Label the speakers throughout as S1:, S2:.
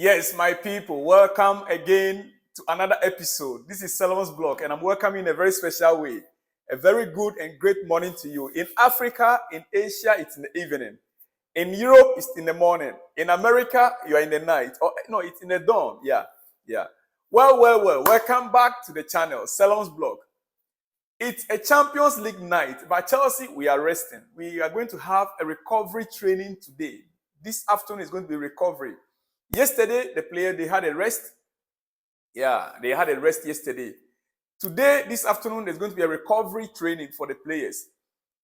S1: Yes, my people, welcome again to another episode. This is Solomon's blog, and I'm welcoming in a very special way. A very good and great morning to you. In Africa, in Asia, it's in the evening. In Europe, it's in the morning. In America, you are in the night. Or no, it's in the dawn. Yeah. Well. Welcome back to the channel, Solomon's blog. It's a Champions League night. By Chelsea, we are resting. We are going to have a recovery training today. This afternoon is going to be recovery. Yesterday, the player, they had a rest. Yeah, they had a rest yesterday. Today, this afternoon, there's going to be a recovery training for the players.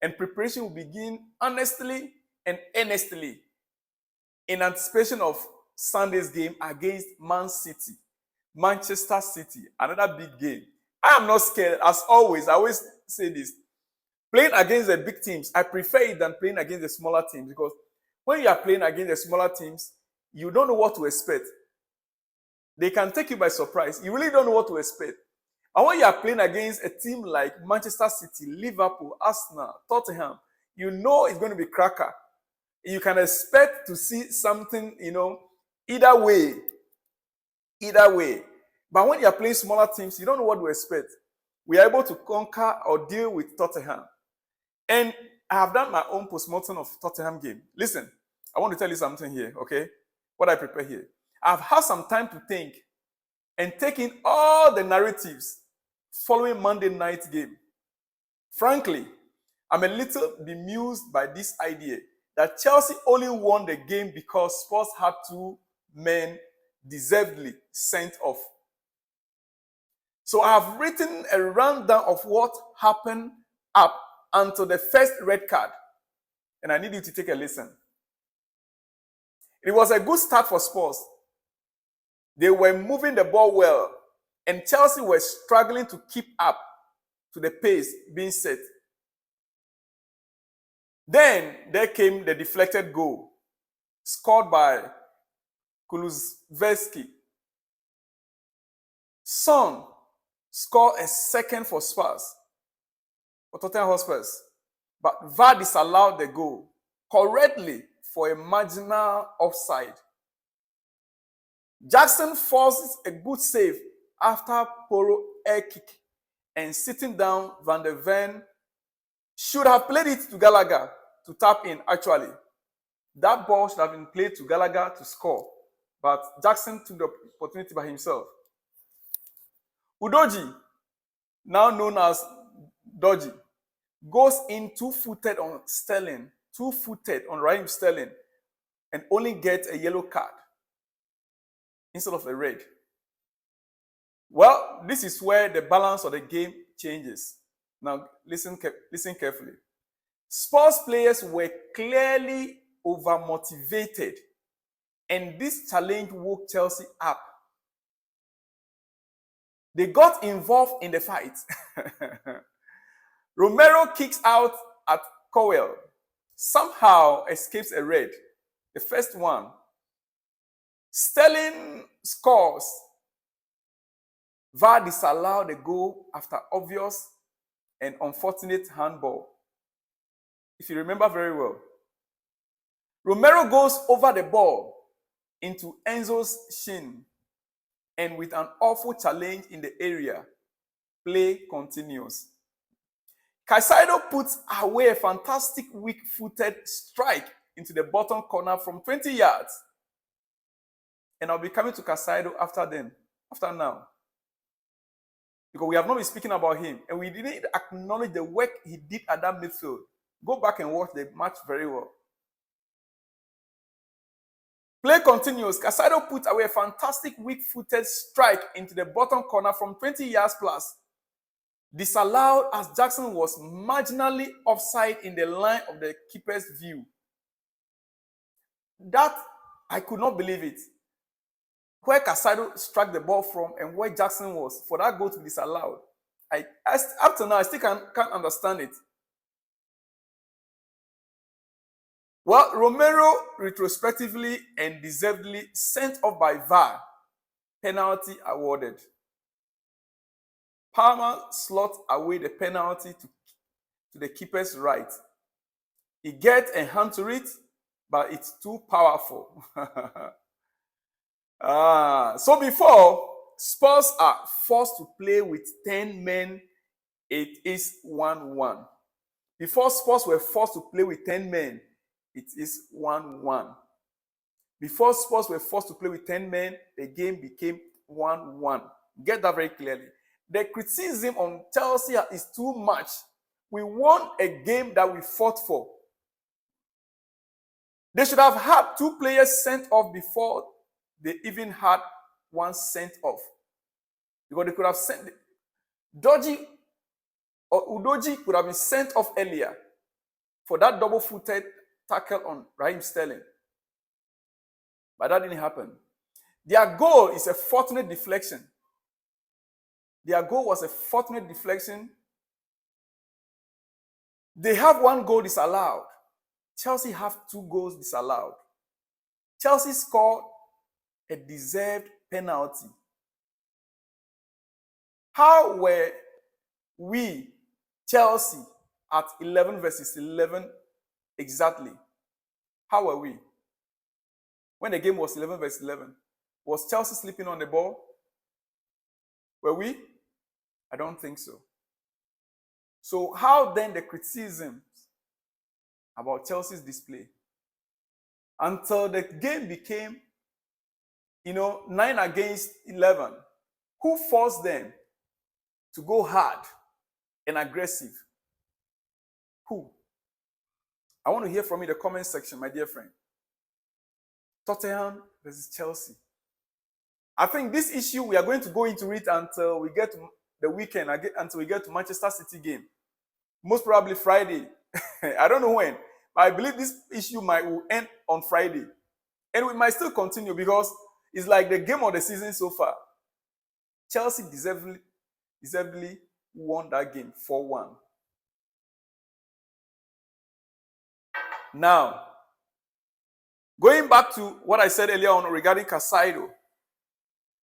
S1: And preparation will begin honestly and earnestly in anticipation of Sunday's game against Manchester City, another big game. I am not scared, as always. I always say this. Playing against the big teams, I prefer it than playing against the smaller teams, because when you are playing against the smaller teams, you don't know what to expect. They can take you by surprise. You really don't know what to expect. And when you are playing against a team like Manchester City, Liverpool, Arsenal, Tottenham, you know it's going to be cracker. You can expect to see something, either way. But when you are playing smaller teams, you don't know what to expect. We are able to conquer or deal with Tottenham. And I have done my own post-mortem of Tottenham game. Listen, I want to tell you something here, okay? What I prepare here. I've had some time to think and take in all the narratives following Monday night game. Frankly, I'm a little bemused by this idea that Chelsea only won the game because Spurs had two men deservedly sent off. So I have written a rundown of what happened up until the first red card. And I need you to take a listen. It was a good start for Spurs. They were moving the ball well, and Chelsea were struggling to keep up to the pace being set. Then there came the deflected goal, scored by Kulusevski. Son scored a second for Spurs, for Tottenham Hotspurs, but VAR disallowed the goal correctly for a marginal offside. Jackson forces a good save after Poro air kick, and sitting down, Van der Ven should have played it to Gallagher to tap in. Actually, that ball should have been played to Gallagher to score, but Jackson took the opportunity by himself. Udogie, now known as Dodgy, goes in two-footed on Raheem Sterling, and only gets a yellow card instead of a red. Well, this is where the balance of the game changes. Now, listen carefully. Spurs players were clearly over-motivated, and this challenge woke Chelsea up. They got involved in the fight. Romero kicks out at Cowell, somehow escapes a red, the first one. Sterling scores. VAR disallowed the goal after obvious and unfortunate handball, if you remember very well. Romero goes over the ball into Enzo's shin, and with an awful challenge in the area, play continues. Caicedo puts away a fantastic weak-footed strike into the bottom corner from 20 yards. And I'll be coming to Caicedo after now. Because we have not been speaking about him, and we didn't acknowledge the work he did at that midfield. Go back and watch the match very well. Play continues. Caicedo put away a fantastic weak-footed strike into the bottom corner from 20 yards plus. Disallowed as Jackson was marginally offside in the line of the keeper's view. That, I could not believe it. Where Caicedo struck the ball from and where Jackson was, for that goal to be disallowed. Up to now, I still can't understand it. Well, Romero retrospectively and deservedly sent off by VAR. Penalty awarded. Palmer slots away the penalty to the keeper's right. He gets a hand to it, but it's too powerful. So before Spurs are forced to play with 10 men, it is 1-1. Before Spurs were forced to play with 10 men, it is 1-1. Before Spurs were forced to play with 10 men, the game became 1-1. Get that very clearly. The criticism on Chelsea is too much. We won a game that we fought for. They should have had 2 players sent off before they even had one sent off. Because they could have sent Doji or Udoji could have been sent off earlier for that double-footed tackle on Raheem Sterling. But that didn't happen. Their goal is a fortunate deflection. Their goal was a fortunate deflection. They have 1 goal disallowed. Chelsea have 2 goals disallowed. Chelsea scored a deserved penalty. How were we, Chelsea, at 11 versus 11 exactly? How were we? When the game was 11 versus 11, was Chelsea sleeping on the ball? Were we? I don't think so. So how then the criticisms about Chelsea's display? Until the game became, 9 against 11, who forced them to go hard and aggressive? Who? I want to hear from you in the comment section, my dear friend. Tottenham versus Chelsea. I think this issue, we are going to go into it until we get to the weekend, until we get to Manchester City game. Most probably Friday. I don't know when. But I believe this issue will end on Friday. And we might still continue because it's like the game of the season so far. Chelsea deservedly won that game 4-1. Now, going back to what I said earlier on regarding Caicedo,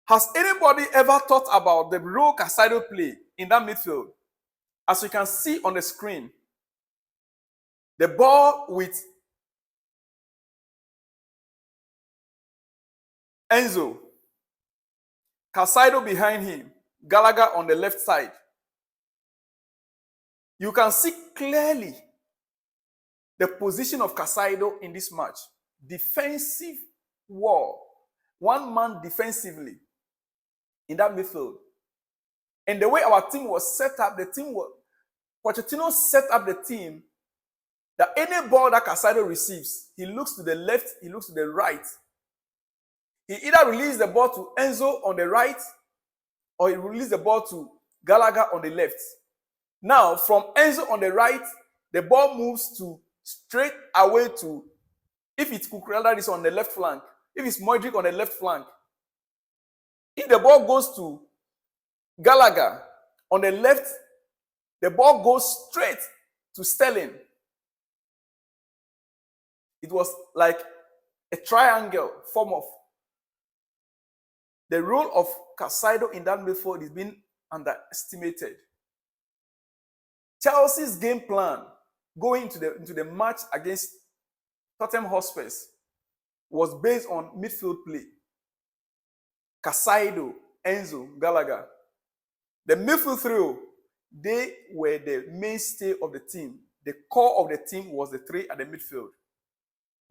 S1: has anybody ever thought about the role Caicedo play in that midfield? As you can see on the screen, the ball with Enzo, Caicedo behind him, Gallagher on the left side. You can see clearly the position of Caicedo in this match. Defensive wall. 1 man defensively in that midfield. And the way our team was set up, Pochettino set up the team that any ball that Caicedo receives, he looks to the left, he looks to the right. He either releases the ball to Enzo on the right, or he releases the ball to Gallagher on the left. Now, from Enzo on the right, the ball moves to straight away to, if it's Cucurella that is on the left flank, if it's Modric on the left flank. If the ball goes to Gallagher on the left, the ball goes straight to Sterling. It was like a triangle form of. The role of Caicedo in that midfield is being underestimated. Chelsea's game plan going into the match against Tottenham Hotspur was based on midfield play. Caicedo, Enzo, Gallagher. The midfield trio, they were the mainstay of the team. The core of the team was the 3 at the midfield.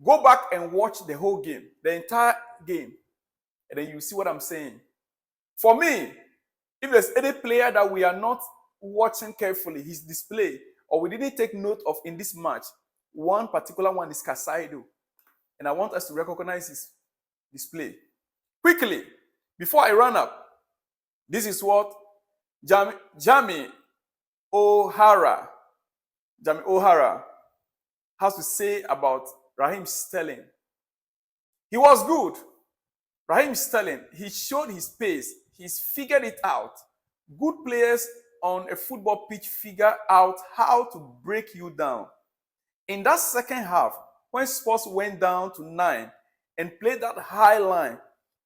S1: Go back and watch the whole game, the entire game, and then you see what I'm saying. For me, if there's any player that we are not watching carefully, his display, or we didn't take note of in this match, one particular one is Caicedo. And I want us to recognize his display. Quickly, before I run up, this is what Jamie O'Hara has to say about Raheem Sterling. He was good. Raheem Sterling, he showed his pace. He's figured it out. Good players on a football pitch figure out how to break you down. In that second half, when Spurs went down to 9 and played that high line,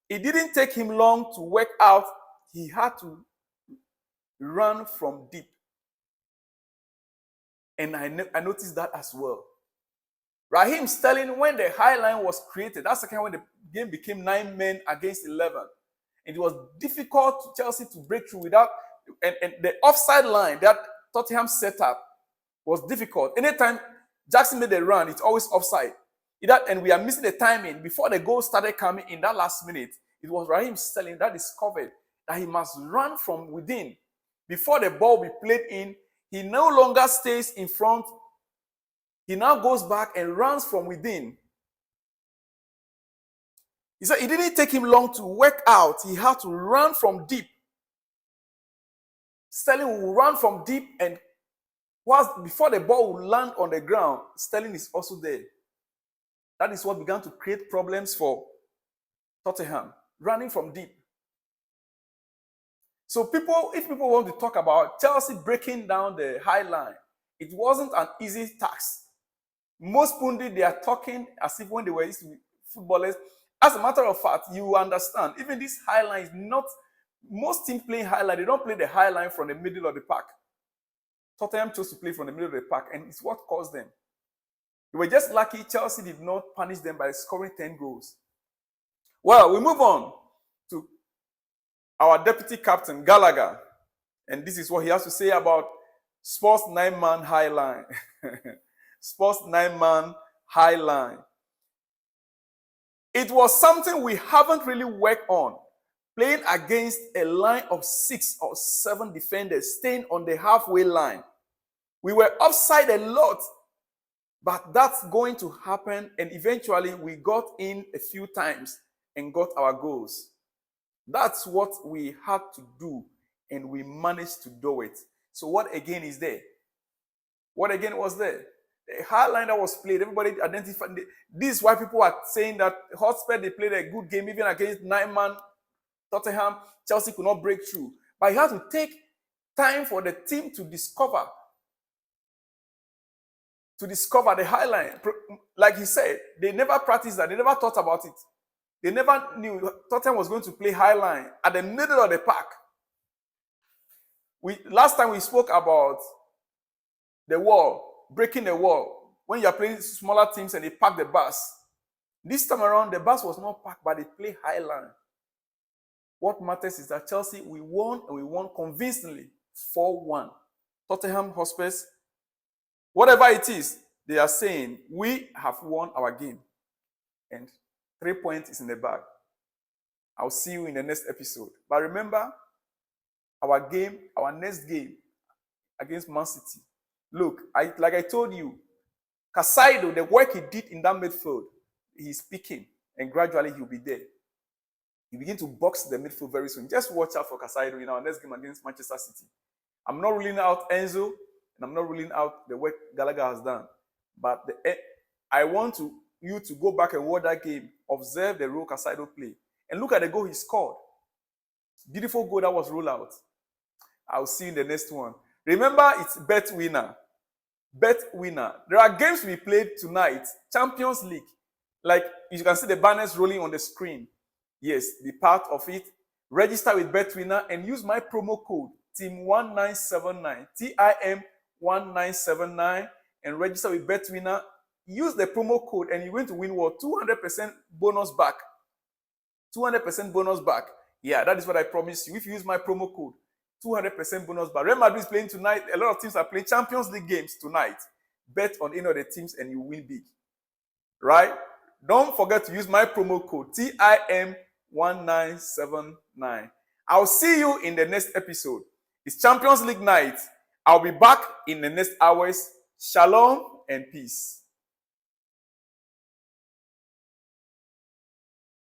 S1: it didn't take him long to work out. He had to run from deep. And I noticed that as well. Raheem Sterling, when the high line was created, that's the kind when the game became 9 men against 11. It was difficult for Chelsea to break through without, and the offside line that Tottenham set up was difficult. Anytime Jackson made a run, it's always offside. And we are missing the timing. Before the goal started coming in that last minute, it was Raheem Sterling that discovered that he must run from within. Before the ball be played in, he no longer stays in front. He now goes back and runs from within. He said it didn't take him long to work out. He had to run from deep. Sterling will run from deep, and before the ball will land on the ground, Sterling is also there. That is what began to create problems for Tottenham, running from deep. So if people want to talk about Chelsea breaking down the high line, it wasn't an easy task. Most pundits, they are talking as if when they were footballers. As a matter of fact, you understand, even this high line is not, most teams playing high line, they don't play the high line from the middle of the park. Tottenham chose to play from the middle of the park, and it's what caused them. They were just lucky Chelsea did not punish them by scoring 10 goals. Well, we move on to our deputy captain, Gallagher. And this is what he has to say about Spurs 9-man high line. Spurs 9-man high line. It was something we haven't really worked on. Playing against a line of 6 or 7 defenders, staying on the halfway line. We were offside a lot, but that's going to happen. And eventually we got in a few times and got our goals. That's what we had to do, and we managed to do it. So what again is there? What again was there? The high line that was played, everybody identified. This is why people are saying that Hotspur, they played a good game even against 9-man Tottenham. Chelsea could not break through. But you have to take time for the team to discover the high line. Like he said, they never practiced that. They never thought about it. They never knew Tottenham was going to play high line at the middle of the park. Last time we spoke about the wall, breaking the wall. When you are playing smaller teams and they park the bus. This time around, the bus was not parked, but they play high line. What matters is that Chelsea, we won, and we won convincingly, 4-1. Tottenham Hotspurs, whatever it is, they are saying, we have won our game. And 3 points is in the bag. I'll see you in the next episode. But remember, our next game against Man City. Look, like I told you, Caicedo, the work he did in that midfield, he's picking, and gradually he'll be there. He begin to box the midfield very soon. Just watch out for Caicedo in our next game against Manchester City. I'm not ruling out Enzo, and I'm not ruling out the work Gallagher has done. But I want you to go back and watch that game, observe the role Caicedo played, and look at the goal he scored. Beautiful goal that was rolled out. I'll see you in the next one. Remember, it's bet winner. Bet winner. There are games we played tonight, Champions League. Like you can see the banners rolling on the screen. Yes, be part of it. Register with BetWinner and use my promo code TIM1979, TIM1979, and register with BetWinner. Use the promo code and you're going to win what? 200% bonus back. 200% bonus back. Yeah, that is what I promise you. If you use my promo code, 200% bonus back. Real Madrid is playing tonight. A lot of teams are playing Champions League games tonight. Bet on any of the teams and you win big. Right? Don't forget to use my promo code TIM1979. I'll see you in the next episode. It's Champions League night. I'll be back in the next hours. Shalom and peace.